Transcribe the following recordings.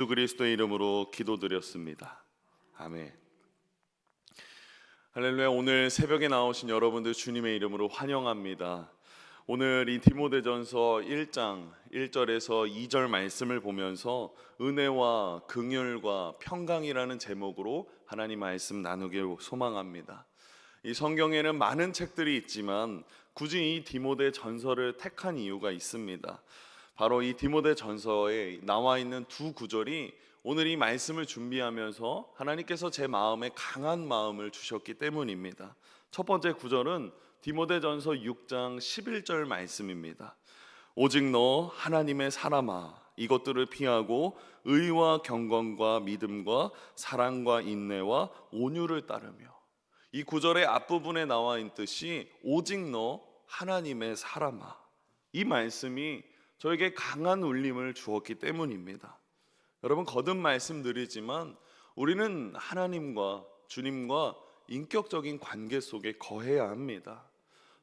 예수 그리스도의 이름으로 기도드렸습니다. 아멘. 할렐루야. 오늘 새벽에 나오신 여러분들 주님의 이름으로 환영합니다. 오늘 이 디모데전서 1장 1절에서 2절 말씀을 보면서 은혜와 긍휼과 평강이라는 제목으로 하나님 말씀 나누길 소망합니다. 이 성경에는 많은 책들이 있지만 굳이 이 디모데 전서를 택한 이유가 있습니다. 바로 이 디모데 전서에 나와 있는 두 구절이 오늘 이 말씀을 준비하면서 하나님께서 제 마음에 강한 마음을 주셨기 때문입니다. 첫 번째 구절은 디모데 전서 6장 11절 말씀입니다. 오직 너 하나님의 사람아, 이것들을 피하고 의와 경건과 믿음과 사랑과 인내와 온유를 따르며. 이 구절의 앞부분에 나와 있는 뜻이 오직 너 하나님의 사람아, 이 말씀이 저에게 강한 울림을 주었기 때문입니다. 여러분, 거듭 말씀드리지만 우리는 하나님과 주님과 인격적인 관계 속에 거해야 합니다.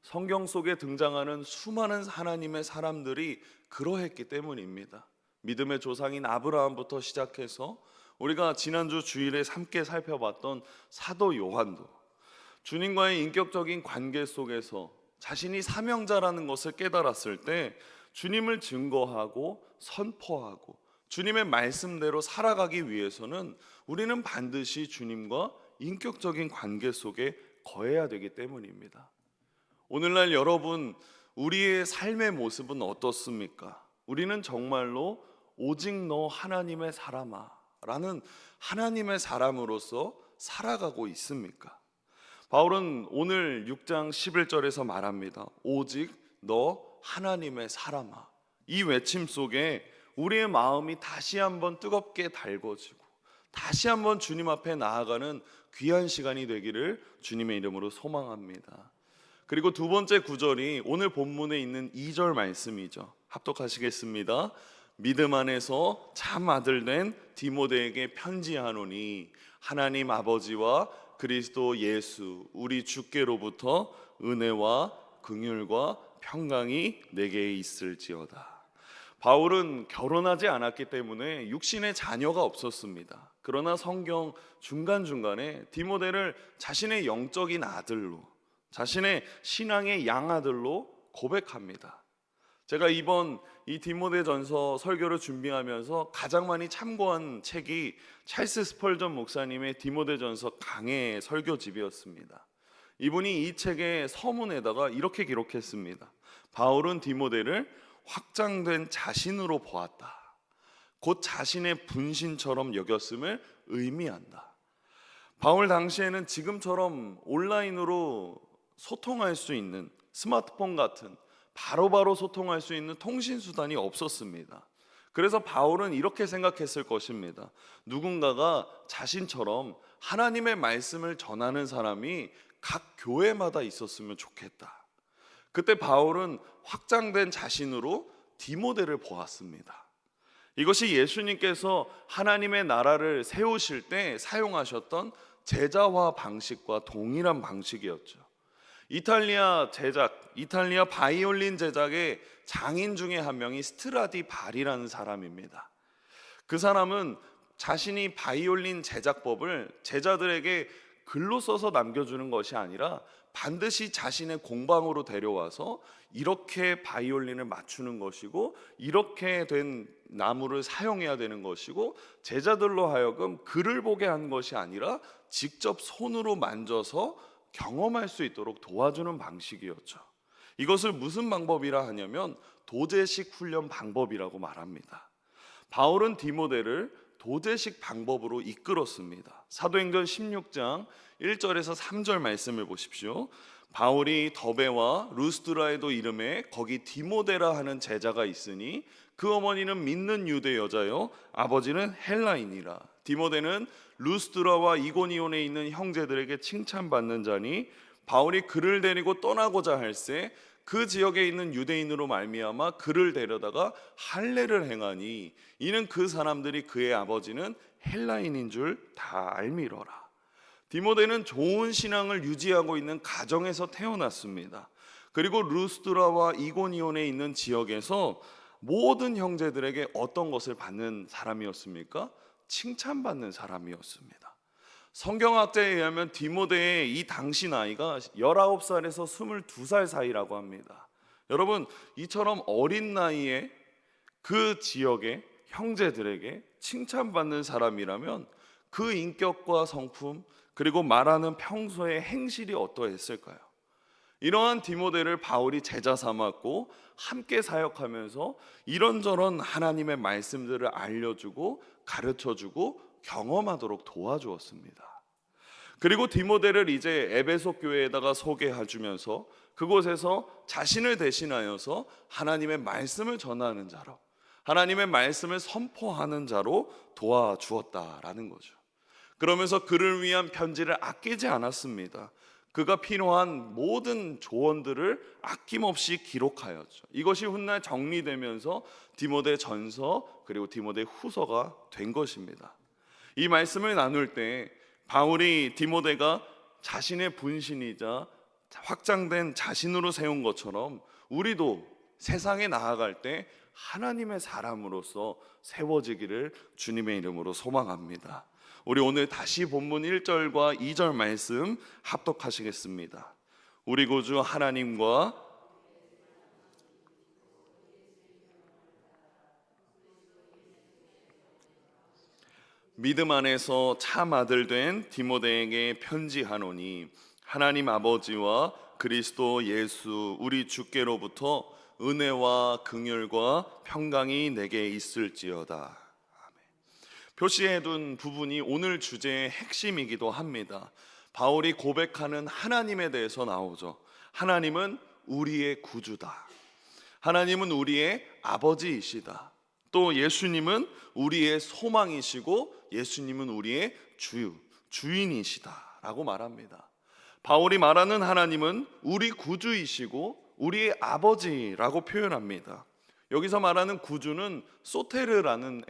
성경 속에 등장하는 수많은 하나님의 사람들이 그러했기 때문입니다. 믿음의 조상인 아브라함부터 시작해서 우리가 지난주 주일에 함께 살펴봤던 사도 요한도 주님과의 인격적인 관계 속에서 자신이 사명자라는 것을 깨달았을 때 주님을 증거하고 선포하고 주님의 말씀대로 살아가기 위해서는 우리는 반드시 주님과 인격적인 관계 속에 거해야 되기 때문입니다. 오늘날 여러분, 우리의 삶의 모습은 어떻습니까? 우리는 정말로 오직 너 하나님의 사람아 라는 하나님의 사람으로서 살아가고 있습니까? 바울은 오늘 6장 11절에서 말합니다. 오직 너 하나님의 사람아. 이 외침 속에 우리의 마음이 다시 한번 뜨겁게 달궈지고 다시 한번 주님 앞에 나아가는 귀한 시간이 되기를 주님의 이름으로 소망합니다. 그리고 두 번째 구절이 오늘 본문에 있는 2절 말씀이죠. 합독하시겠습니다. 믿음 안에서 참 아들 된 디모데에게 편지하노니 하나님 아버지와 그리스도 예수 우리 주께로부터 은혜와 긍휼과 평강이 내게 있을지어다. 바울은 결혼하지 않았기 때문에 육신의 자녀가 없었습니다. 그러나 성경 중간중간에 디모데를 자신의 영적인 아들로, 자신의 신앙의 양아들로 고백합니다. 제가 이번 이 디모데전서 설교를 준비하면서 가장 많이 참고한 책이 찰스 스펄전 목사님의 디모데전서 강해 설교집이었습니다. 이분이 이 책의 서문에다가 이렇게 기록했습니다. 바울은 디모데를 확장된 자신으로 보았다. 곧 자신의 분신처럼 여겼음을 의미한다. 바울 당시에는 지금처럼 온라인으로 소통할 수 있는 스마트폰 같은 바로바로 소통할 수 있는 통신수단이 없었습니다. 그래서 바울은 이렇게 생각했을 것입니다. 누군가가 자신처럼 하나님의 말씀을 전하는 사람이 각 교회마다 있었으면 좋겠다. 그때 바울은 확장된 자신으로 디모데를 보았습니다. 이것이 예수님께서 하나님의 나라를 세우실 때 사용하셨던 제자화 방식과 동일한 방식이었죠. 이탈리아 바이올린 제작의 장인 중에 한 명이 스트라디 발이라는 사람입니다. 그 사람은 자신이 바이올린 제작법을 제자들에게 글로 써서 남겨주는 것이 아니라 반드시 자신의 공방으로 데려와서 이렇게 바이올린을 맞추는 것이고 이렇게 된 나무를 사용해야 되는 것이고 제자들로 하여금 글을 보게 한 것이 아니라 직접 손으로 만져서 경험할 수 있도록 도와주는 방식이었죠. 이것을 무슨 방법이라 하냐면 도제식 훈련 방법이라고 말합니다. 바울은 디모데를 도제식 방법으로 이끌었습니다. 사도행전 16장 1절에서 3절 말씀을 보십시오. 바울이 더베와 루스드라에도 이름에 거기 디모데라 하는 제자가 있으니 그 어머니는 믿는 유대 여자요 아버지는 헬라인이라. 디모데는 루스드라와 이고니온에 있는 형제들에게 칭찬받는 자니 바울이 그를 데리고 떠나고자 할새 그 지역에 있는 유대인으로 말미암아 그를 데려다가 할례를 행하니 이는 그 사람들이 그의 아버지는 헬라인인 줄 다 알미러라. 디모데는 좋은 신앙을 유지하고 있는 가정에서 태어났습니다. 그리고 루스드라와 이고니온에 있는 지역에서 모든 형제들에게 어떤 것을 받는 사람이었습니까? 칭찬받는 사람이었습니다. 성경학자에 의하면 디모데의 이 당시 나이가 19살에서 22살 사이라고 합니다. 여러분, 이처럼 어린 나이에 그 지역의 형제들에게 칭찬받는 사람이라면 그 인격과 성품, 그리고 말하는 평소의 행실이 어떠했을까요? 이러한 디모데를 바울이 제자 삼았고 함께 사역하면서 이런저런 하나님의 말씀들을 알려주고 가르쳐주고 경험하도록 도와주었습니다. 그리고 디모데를 이제 에베소 교회에다가 소개해주면서 그곳에서 자신을 대신하여서 하나님의 말씀을 전하는 자로, 하나님의 말씀을 선포하는 자로 도와주었다라는 거죠. 그러면서 그를 위한 편지를 아끼지 않았습니다. 그가 필요한 모든 조언들을 아낌없이 기록하였죠. 이것이 훗날 정리되면서 디모데 전서 그리고 디모데 후서가 된 것입니다. 이 말씀을 나눌 때 바울이 디모데가 자신의 분신이자 확장된 자신으로 세운 것처럼 우리도 세상에 나아갈 때 하나님의 사람으로서 세워지기를 주님의 이름으로 소망합니다. 우리 오늘 다시 본문 1절과 2절 말씀 합독하시겠습니다. 우리 구주 하나님과 믿음 안에서 참 아들 된 디모데에게 편지하노니 하나님 아버지와 그리스도 예수 우리 주께로부터 은혜와 긍휼과 평강이 내게 있을지어다. 표시해둔 부분이 오늘 주제의 핵심이기도 합니다. 바울이 고백하는 하나님에 대해서 나오죠. 하나님은 우리의 구주다. 하나님은 우리의 아버지이시다. 또 예수님은 우리의 소망이시고 예수님은 우리의 주인이시다 라고 말합니다. 바울이 말하는 하나님은 우리 구주이시고 우리의 아버지라고 표현합니다. 여기서 말하는 구주는 소테르라는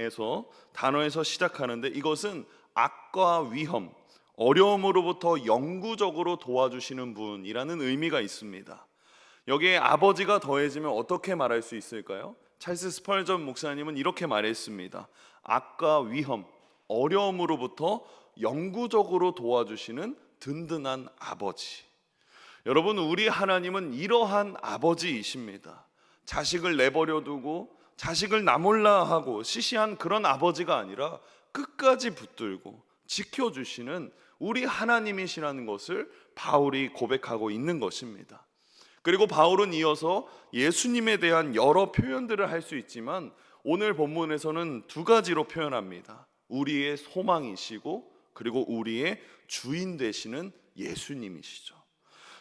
단어에서 시작하는데 이것은 악과 위험, 어려움으로부터 영구적으로 도와주시는 분이라는 의미가 있습니다. 여기에 아버지가 더해지면 어떻게 말할 수 있을까요? 찰스 스펄전 목사님은 이렇게 말했습니다. 악과 위험, 어려움으로부터 영구적으로 도와주시는 든든한 아버지. 여러분, 우리 하나님은 이러한 아버지이십니다. 자식을 내버려 두고 자식을 나몰라 하고 시시한 그런 아버지가 아니라 끝까지 붙들고 지켜주시는 우리 하나님이시라는 것을 바울이 고백하고 있는 것입니다. 그리고 바울은 이어서 예수님에 대한 여러 표현들을 할 수 있지만 오늘 본문에서는 두 가지로 표현합니다. 우리의 소망이시고 그리고 우리의 주인 되시는 예수님이시죠.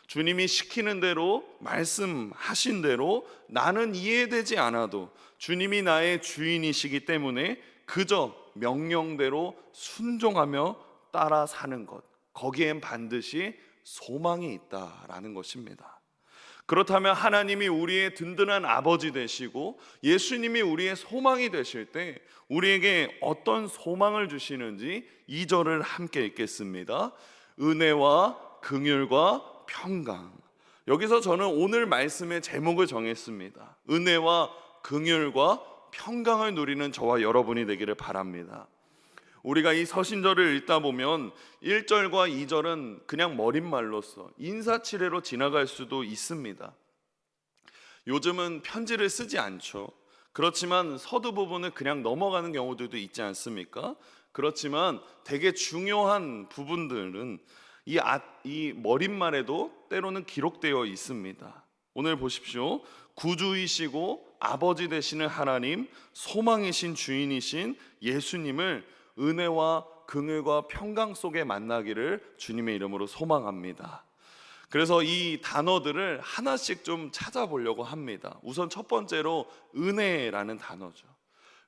주님이 시키는 대로 말씀하신 대로 나는 이해되지 않아도 주님이 나의 주인이시기 때문에 그저 명령대로 순종하며 따라 사는 것, 거기엔 반드시 소망이 있다라는 것입니다. 그렇다면 하나님이 우리의 든든한 아버지 되시고 예수님이 우리의 소망이 되실 때 우리에게 어떤 소망을 주시는지 2절을 함께 읽겠습니다. 은혜와 긍휼과 평강. 여기서 저는 오늘 말씀의 제목을 정했습니다. 은혜와 긍휼과 평강을 누리는 저와 여러분이 되기를 바랍니다. 우리가 이 서신절을 읽다 보면 1절과 2절은 그냥 머릿말로써 인사치레로 지나갈 수도 있습니다. 요즘은 편지를 쓰지 않죠. 그렇지만 서두 부분을 그냥 넘어가는 경우들도 있지 않습니까? 그렇지만 되게 중요한 부분들은 이 머릿말에도 때로는 기록되어 있습니다. 오늘 보십시오. 구주이시고 아버지 되시는 하나님, 소망이신 주인이신 예수님을 은혜와 긍휼과 평강 속에 만나기를 주님의 이름으로 소망합니다. 그래서 이 단어들을 하나씩 좀 찾아보려고 합니다. 우선 첫 번째로 은혜라는 단어죠.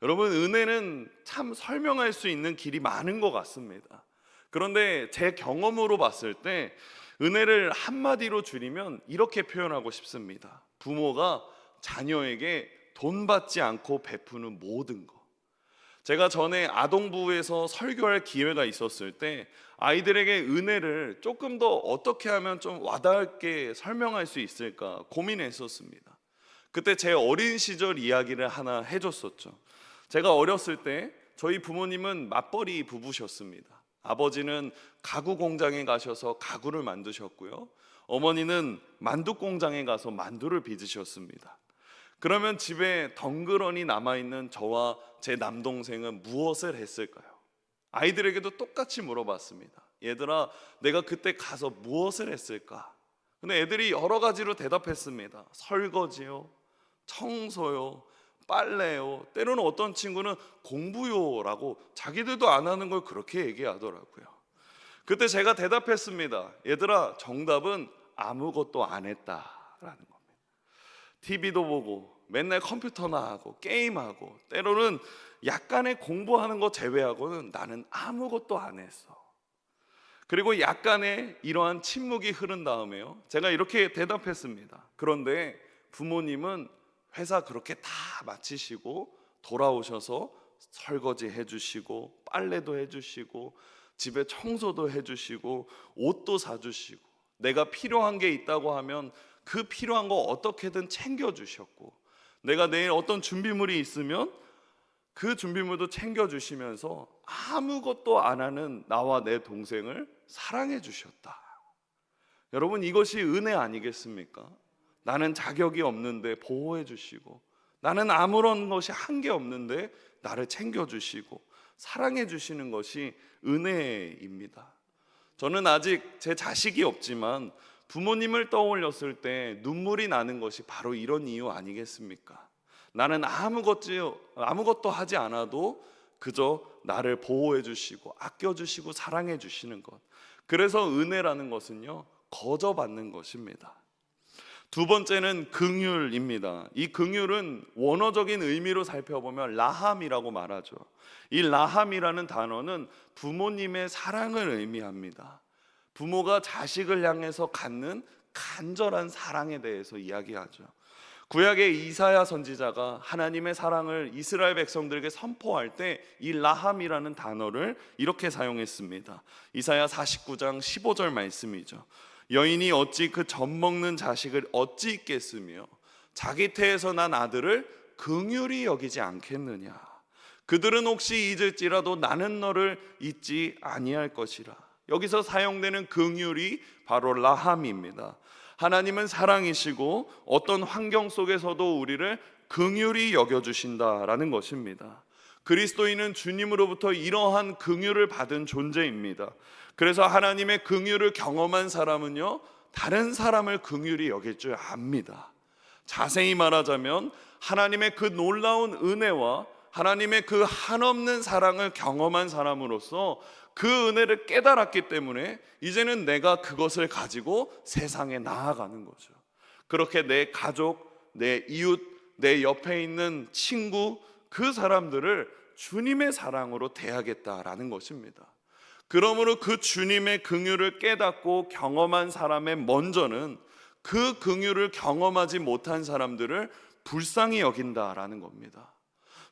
여러분, 은혜는 참 설명할 수 있는 길이 많은 것 같습니다. 그런데 제 경험으로 봤을 때 은혜를 한마디로 줄이면 이렇게 표현하고 싶습니다. 부모가 자녀에게 돈 받지 않고 베푸는 모든 것. 제가 전에 아동부에서 설교할 기회가 있었을 때 아이들에게 은혜를 조금 더 어떻게 하면 좀 와닿게 설명할 수 있을까 고민했었습니다. 그때 제 어린 시절 이야기를 하나 해줬었죠. 제가 어렸을 때 저희 부모님은 맞벌이 부부셨습니다. 아버지는 가구 공장에 가셔서 가구를 만드셨고요, 어머니는 만두 공장에 가서 만두를 빚으셨습니다. 그러면 집에 덩그러니 남아있는 저와 제 남동생은 무엇을 했을까요? 아이들에게도 똑같이 물어봤습니다. 얘들아, 내가 그때 가서 무엇을 했을까? 근데 애들이 여러 가지로 대답했습니다. 설거지요, 청소요, 빨래요, 때로는 어떤 친구는 공부요라고 자기들도 안 하는 걸 그렇게 얘기하더라고요. 그때 제가 대답했습니다. 얘들아, 정답은 아무것도 안 했다라는 겁니다. TV도 보고 맨날 컴퓨터나 하고 게임하고 때로는 약간의 공부하는 거 제외하고는 나는 아무것도 안 했어. 그리고 약간의 이러한 침묵이 흐른 다음에요, 제가 이렇게 대답했습니다. 그런데 부모님은 회사 그렇게 다 마치시고 돌아오셔서 설거지 해주시고 빨래도 해주시고 집에 청소도 해주시고 옷도 사주시고 내가 필요한 게 있다고 하면 그 필요한 거 어떻게든 챙겨주셨고, 내가 내일 어떤 준비물이 있으면 그 준비물도 챙겨주시면서 아무것도 안 하는 나와 내 동생을 사랑해 주셨다. 여러분, 이것이 은혜 아니겠습니까? 나는 자격이 없는데 보호해 주시고, 나는 아무런 것이 한 게 없는데 나를 챙겨 주시고 사랑해 주시는 것이 은혜입니다. 저는 아직 제 자식이 없지만 부모님을 떠올렸을 때 눈물이 나는 것이 바로 이런 이유 아니겠습니까? 나는 아무것도 하지 않아도 그저 나를 보호해 주시고 아껴 주시고 사랑해 주시는 것. 그래서 은혜라는 것은요, 거저 받는 것입니다. 두 번째는 긍휼입니다. 이 긍휼은 원어적인 의미로 살펴보면 라함이라고 말하죠. 이 라함이라는 단어는 부모님의 사랑을 의미합니다. 부모가 자식을 향해서 갖는 간절한 사랑에 대해서 이야기하죠. 구약의 이사야 선지자가 하나님의 사랑을 이스라엘 백성들에게 선포할 때 이 라함이라는 단어를 이렇게 사용했습니다. 이사야 49장 15절 말씀이죠. 여인이 어찌 그 젖먹는 자식을 어찌 잊겠으며 자기 태에서 난 아들을 긍휼히 여기지 않겠느냐. 그들은 혹시 잊을지라도 나는 너를 잊지 아니할 것이라. 여기서 사용되는 긍휼이 바로 라함입니다. 하나님은 사랑이시고 어떤 환경 속에서도 우리를 긍휼히 여겨주신다라는 것입니다. 그리스도인은 주님으로부터 이러한 긍휼을 받은 존재입니다. 그래서 하나님의 긍휼을 경험한 사람은요, 다른 사람을 긍휼히 여길 줄 압니다. 자세히 말하자면 하나님의 그 놀라운 은혜와 하나님의 그 한없는 사랑을 경험한 사람으로서 그 은혜를 깨달았기 때문에 이제는 내가 그것을 가지고 세상에 나아가는 거죠. 그렇게 내 가족, 내 이웃, 내 옆에 있는 친구, 그 사람들을 주님의 사랑으로 대하겠다라는 것입니다. 그러므로 그 주님의 긍휼을 깨닫고 경험한 사람의 먼저는 그 긍휼을 경험하지 못한 사람들을 불쌍히 여긴다라는 겁니다.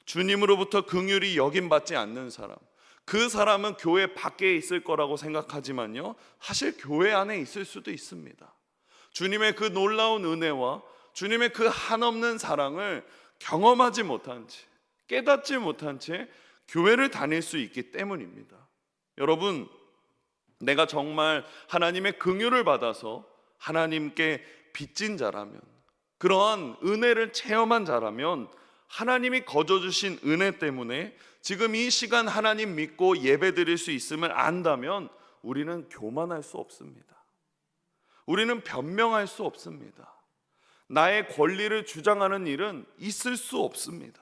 주님으로부터 긍휼이 여김받지 않는 사람, 그 사람은 교회 밖에 있을 거라고 생각하지만요, 사실 교회 안에 있을 수도 있습니다. 주님의 그 놀라운 은혜와 주님의 그 한없는 사랑을 경험하지 못한 채, 깨닫지 못한 채 교회를 다닐 수 있기 때문입니다. 여러분, 내가 정말 하나님의 긍휼을 받아서 하나님께 빚진 자라면, 그러한 은혜를 체험한 자라면 하나님이 거저 주신 은혜 때문에 지금 이 시간 하나님 믿고 예배 드릴 수 있음을 안다면 우리는 교만할 수 없습니다. 우리는 변명할 수 없습니다. 나의 권리를 주장하는 일은 있을 수 없습니다.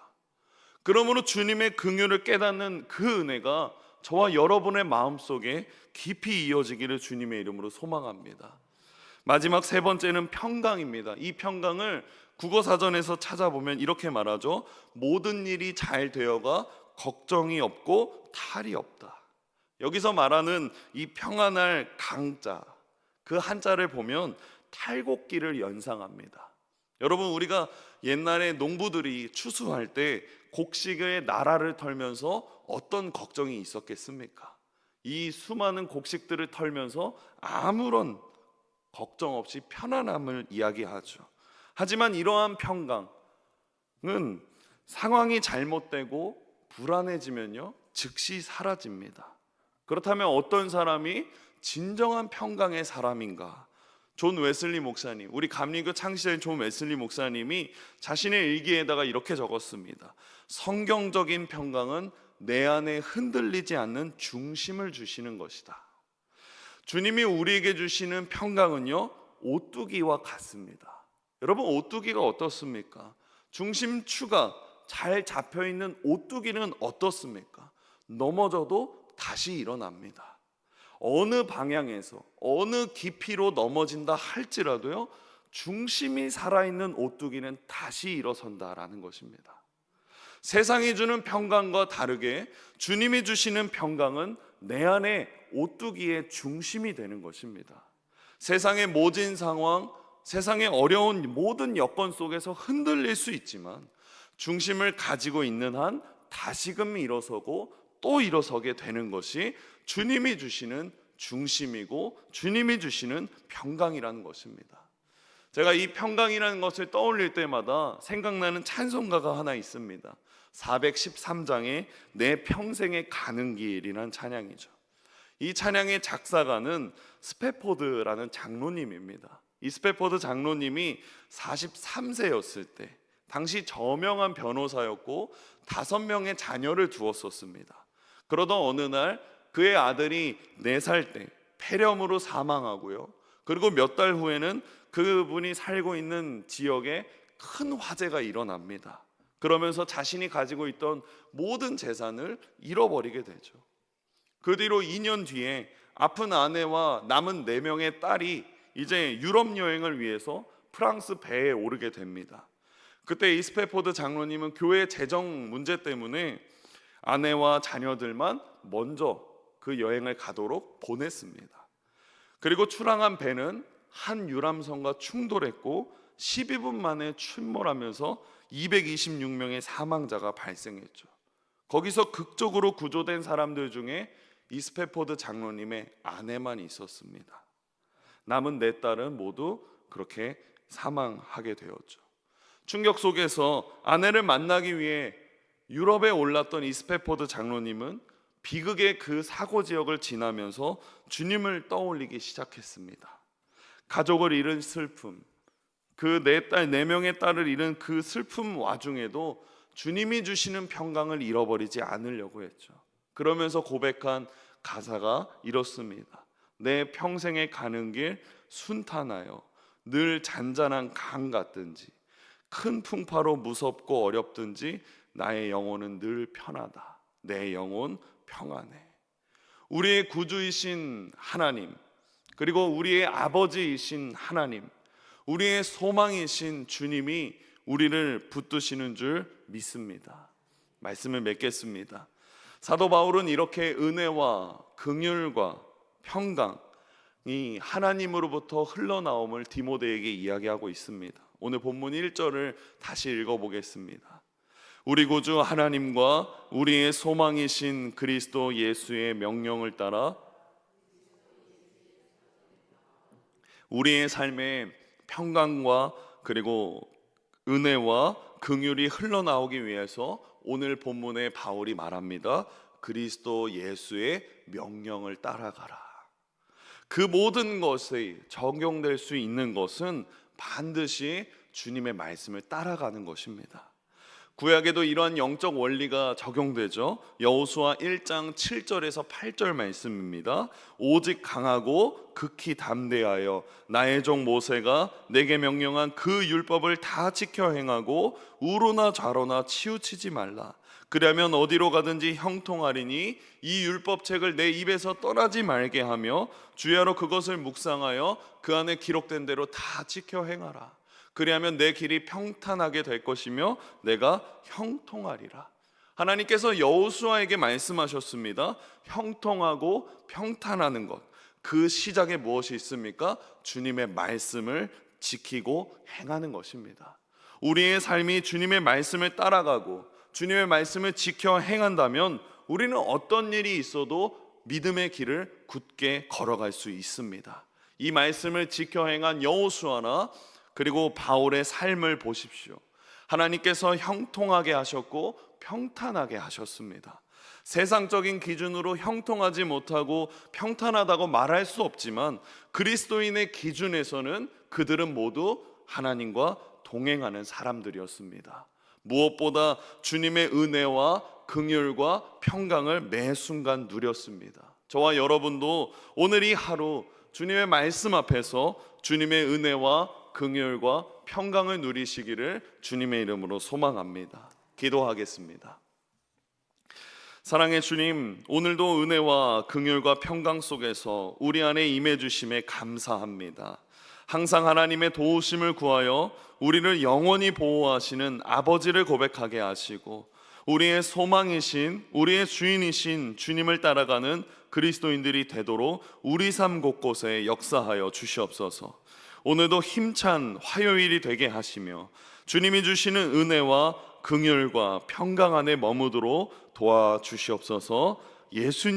그러므로 주님의 긍휼을 깨닫는 그 은혜가 저와 여러분의 마음속에 깊이 이어지기를 주님의 이름으로 소망합니다. 마지막 세 번째는 평강입니다. 이 평강을 국어사전에서 찾아보면 이렇게 말하죠. 모든 일이 잘 되어가 걱정이 없고 탈이 없다. 여기서 말하는 이 평안할 강자, 그 한자를 보면 탈곡기를 연상합니다. 여러분, 우리가 옛날에 농부들이 추수할 때 곡식의 나라를 털면서 어떤 걱정이 있었겠습니까? 이 수많은 곡식들을 털면서 아무런 걱정 없이 편안함을 이야기하죠. 하지만 이러한 평강은 상황이 잘못되고 불안해지면요, 즉시 사라집니다. 그렇다면 어떤 사람이 진정한 평강의 사람인가? 존 웨슬리 목사님, 우리 감리교 창시자인 존 웨슬리 목사님이 자신의 일기에다가 이렇게 적었습니다. 성경적인 평강은 내 안에 흔들리지 않는 중심을 주시는 것이다. 주님이 우리에게 주시는 평강은요, 오뚜기와 같습니다. 여러분, 오뚜기가 어떻습니까? 중심추가 잘 잡혀있는 오뚜기는 어떻습니까? 넘어져도 다시 일어납니다. 어느 방향에서 어느 깊이로 넘어진다 할지라도요, 중심이 살아있는 오뚜기는 다시 일어선다라는 것입니다. 세상이 주는 평강과 다르게 주님이 주시는 평강은 내 안에 오뚜기의 중심이 되는 것입니다. 세상의 모진 상황, 세상의 어려운 모든 여건 속에서 흔들릴 수 있지만 중심을 가지고 있는 한 다시금 일어서고 또 일어서게 되는 것이 주님이 주시는 중심이고 주님이 주시는 평강이라는 것입니다. 제가 이 평강이라는 것을 떠올릴 때마다 생각나는 찬송가가 하나 있습니다. 413장의 내 평생에 가는 길이라는 찬양이죠. 이 찬양의 작사가는 스패포드라는 장로님입니다. 이 스패포드 장로님이 43세였을 때 당시 저명한 변호사였고 5명의 자녀를 두었었습니다. 그러던 어느 날 그의 아들이 4살 때 폐렴으로 사망하고요, 그리고 몇 달 후에는 그분이 살고 있는 지역에 큰 화재가 일어납니다. 그러면서 자신이 가지고 있던 모든 재산을 잃어버리게 되죠. 그 뒤로 2년 뒤에 아픈 아내와 남은 4명의 딸이 이제 유럽 여행을 위해서 프랑스 배에 오르게 됩니다. 그때 이스페포드 장로님은 교회 재정 문제 때문에 아내와 자녀들만 먼저 그 여행을 가도록 보냈습니다. 그리고 출항한 배는 한 유람선과 충돌했고 12분 만에 침몰하면서 226명의 사망자가 발생했죠. 거기서 극적으로 구조된 사람들 중에 이스페포드 장로님의 아내만 있었습니다. 남은 4딸은 모두 그렇게 사망하게 되었죠. 충격 속에서 아내를 만나기 위해 유럽에 올랐던 이스페포드 장로님은 비극의 그 사고 지역을 지나면서 주님을 떠올리기 시작했습니다. 가족을 잃은 슬픔, 그 4명의 딸을 잃은 그 슬픔 와중에도 주님이 주시는 평강을 잃어버리지 않으려고 했죠. 그러면서 고백한 가사가 이렇습니다. 내 평생에 가는 길 순탄하여 늘 잔잔한 강 같든지 큰 풍파로 무섭고 어렵든지 나의 영혼은 늘 편하다. 내 영혼 평안해. 우리의 구주이신 하나님, 그리고 우리의 아버지이신 하나님, 우리의 소망이신 주님이 우리를 붙드시는 줄 믿습니다. 말씀을 맺겠습니다. 사도 바울은 이렇게 은혜와 긍휼과 평강이 하나님으로부터 흘러나옴을 디모데에게 이야기하고 있습니다. 오늘 본문 1절을 다시 읽어보겠습니다. 우리 구주 하나님과 우리의 소망이신 그리스도 예수의 명령을 따라 우리의 삶에 평강과 그리고 은혜와 긍휼이 흘러나오기 위해서 오늘 본문에 바울이 말합니다. 그리스도 예수의 명령을 따라가라. 그 모든 것이 적용될 수 있는 것은 반드시 주님의 말씀을 따라가는 것입니다. 구약에도 이러한 영적 원리가 적용되죠. 여호수아 1장 7절에서 8절 말씀입니다. 오직 강하고 극히 담대하여 나의 종 모세가 내게 명령한 그 율법을 다 지켜 행하고 우로나 좌로나 치우치지 말라. 그러면 어디로 가든지 형통하리니 이 율법책을 내 입에서 떠나지 말게 하며 주야로 그것을 묵상하여 그 안에 기록된 대로 다 지켜 행하라. 그리하면 내 길이 평탄하게 될 것이며 내가 형통하리라. 하나님께서 여호수아에게 말씀하셨습니다. 형통하고 평탄하는 것, 그 시작에 무엇이 있습니까? 주님의 말씀을 지키고 행하는 것입니다. 우리의 삶이 주님의 말씀을 따라가고 주님의 말씀을 지켜 행한다면 우리는 어떤 일이 있어도 믿음의 길을 굳게 걸어갈 수 있습니다. 이 말씀을 지켜 행한 여호수아나 그리고 바울의 삶을 보십시오. 하나님께서 형통하게 하셨고 평탄하게 하셨습니다. 세상적인 기준으로 형통하지 못하고 평탄하다고 말할 수 없지만 그리스도인의 기준에서는 그들은 모두 하나님과 동행하는 사람들이었습니다. 무엇보다 주님의 은혜와 긍휼과 평강을 매 순간 누렸습니다. 저와 여러분도 오늘 이 하루 주님의 말씀 앞에서 주님의 은혜와 긍휼과 평강을 누리시기를 주님의 이름으로 소망합니다. 기도하겠습니다. 사랑의 주님, 오늘도 은혜와 긍휼과 평강 속에서 우리 안에 임해 주심에 감사합니다. 항상 하나님의 도우심을 구하여 우리를 영원히 보호하시는 아버지를 고백하게 하시고 우리의 소망이신, 우리의 주인이신 주님을 따라가는 그리스도인들이 되도록 우리 삶 곳곳에 역사하여 주시옵소서. 오늘도 힘찬 화요일이 되게 하시며 주님이 주시는 은혜와 긍휼과 평강 안에 머무도록 도와주시옵소서. 예수님